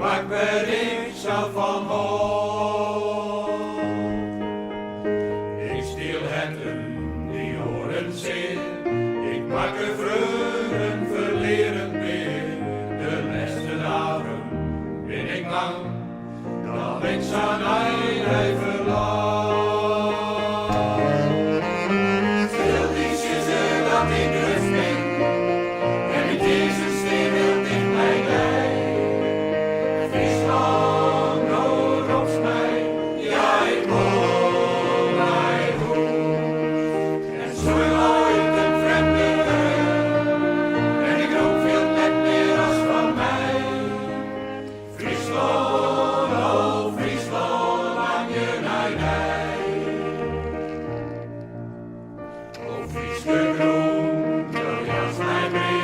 waar ben ik zo van hou. Ik stil het die oren zeer, ik maak er vreugden verleren weer. De beste dagen ben ik lang, dat ik zo naar hij verlang. Stil die is er dat ik rust ben, en met deze stil dicht bij mij. Friesland, oh roept mij, ja ik hoor mij goed. En zo ooit een vreemde weg, en ik roep veel net meer als van mij. Friesland, oh Friesland, aan je nij. Oh Frieske groen, wil juist mij mee,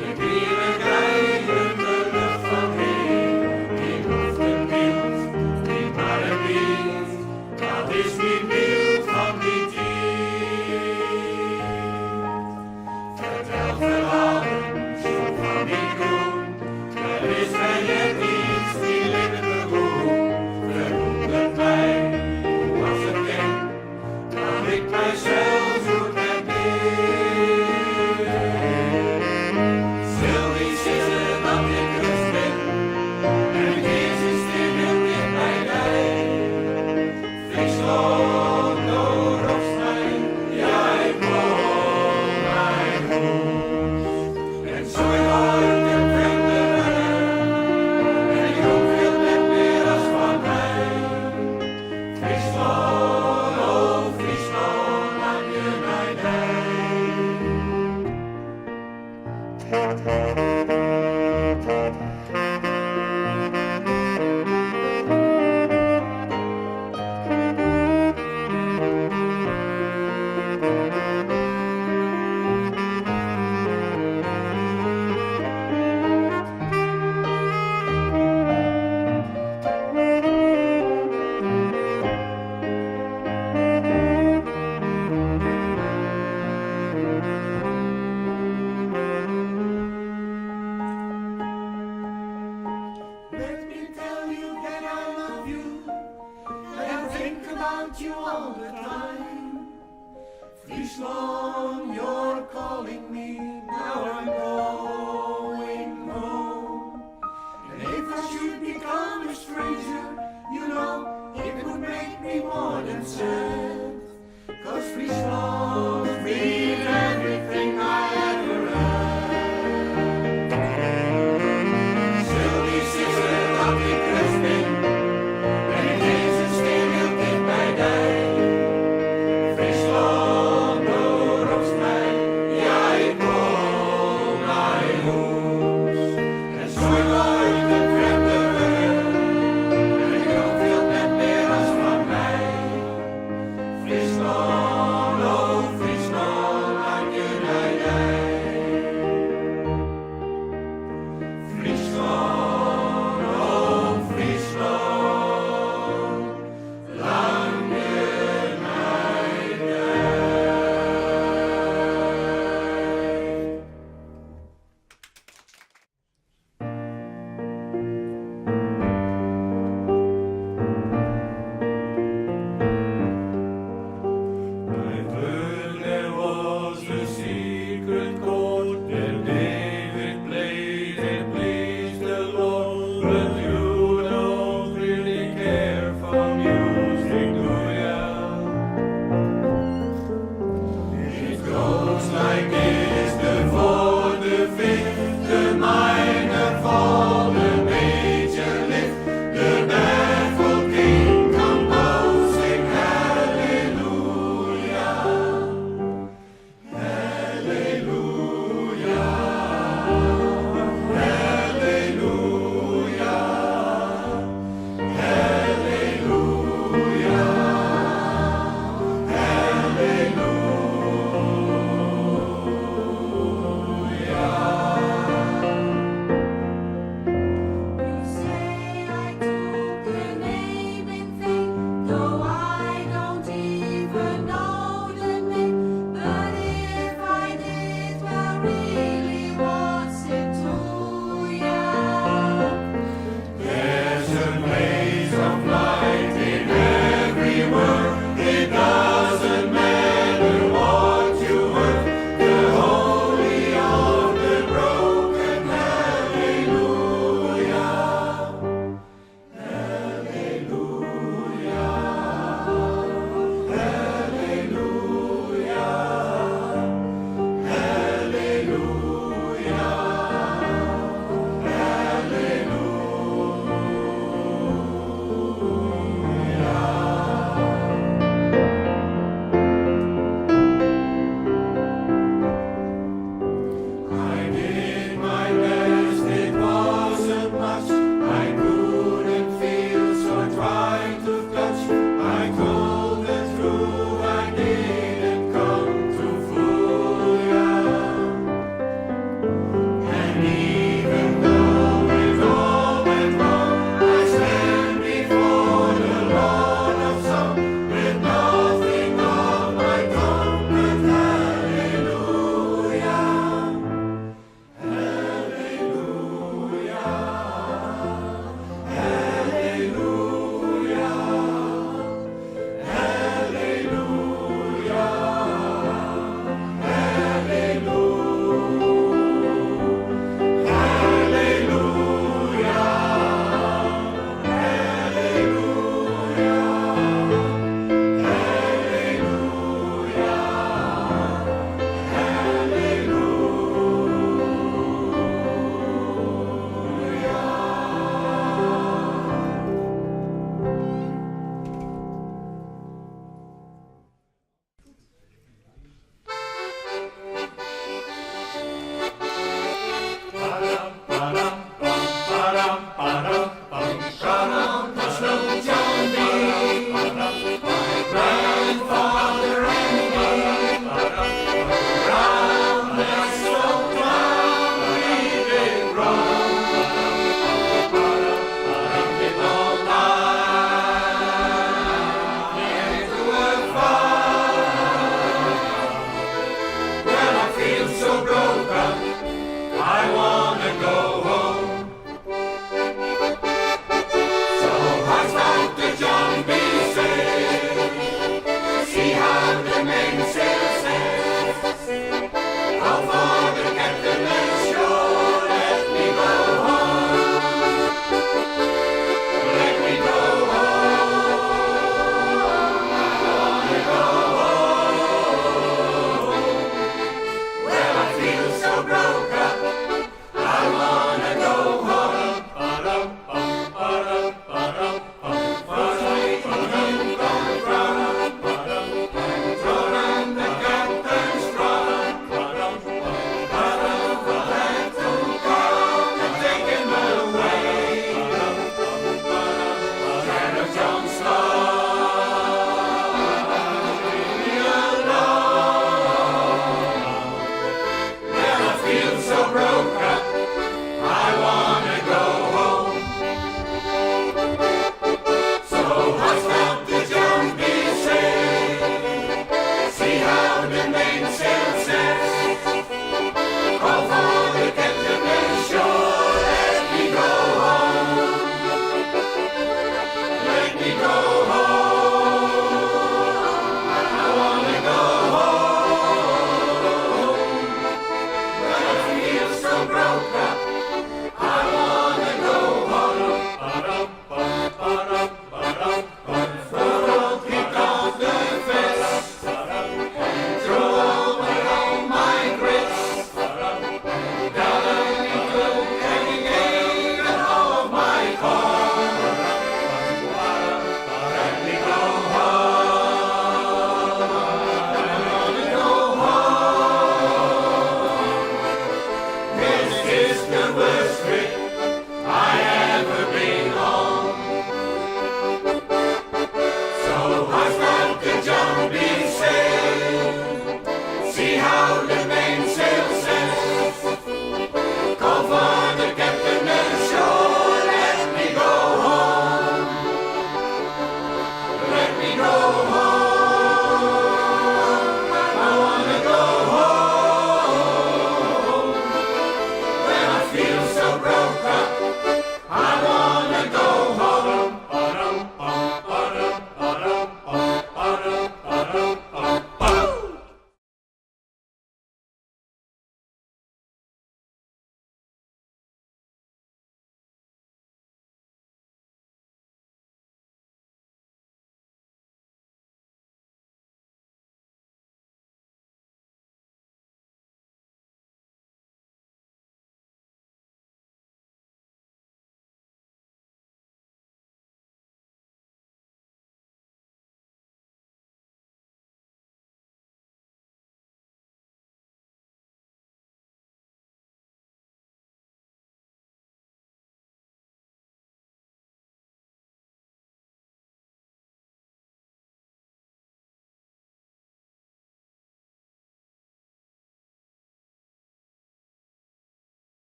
je bieren krijgen de lucht van hier. Die hoeft een beeld, niet maar een beeld, dat is niet beeld van die tijd. Vertel verhalen, zo van die groen, er is bij je niets die leven beroep. Verwondert mij, hoe als het ken, dat ik mijzelf zoek en neer. Stillies is het dat ik rust ben, en Jezus die wil dicht bij mij. Friesland, oh roept mij, ja ik hoor mij goed. En zo ik ooit een vreemde weg, en ik roep veel net meer als van mij. Friesland, oh Friesland, aan je nij. Let me tell you that I love you, that I think about you all the time. Friesland, you're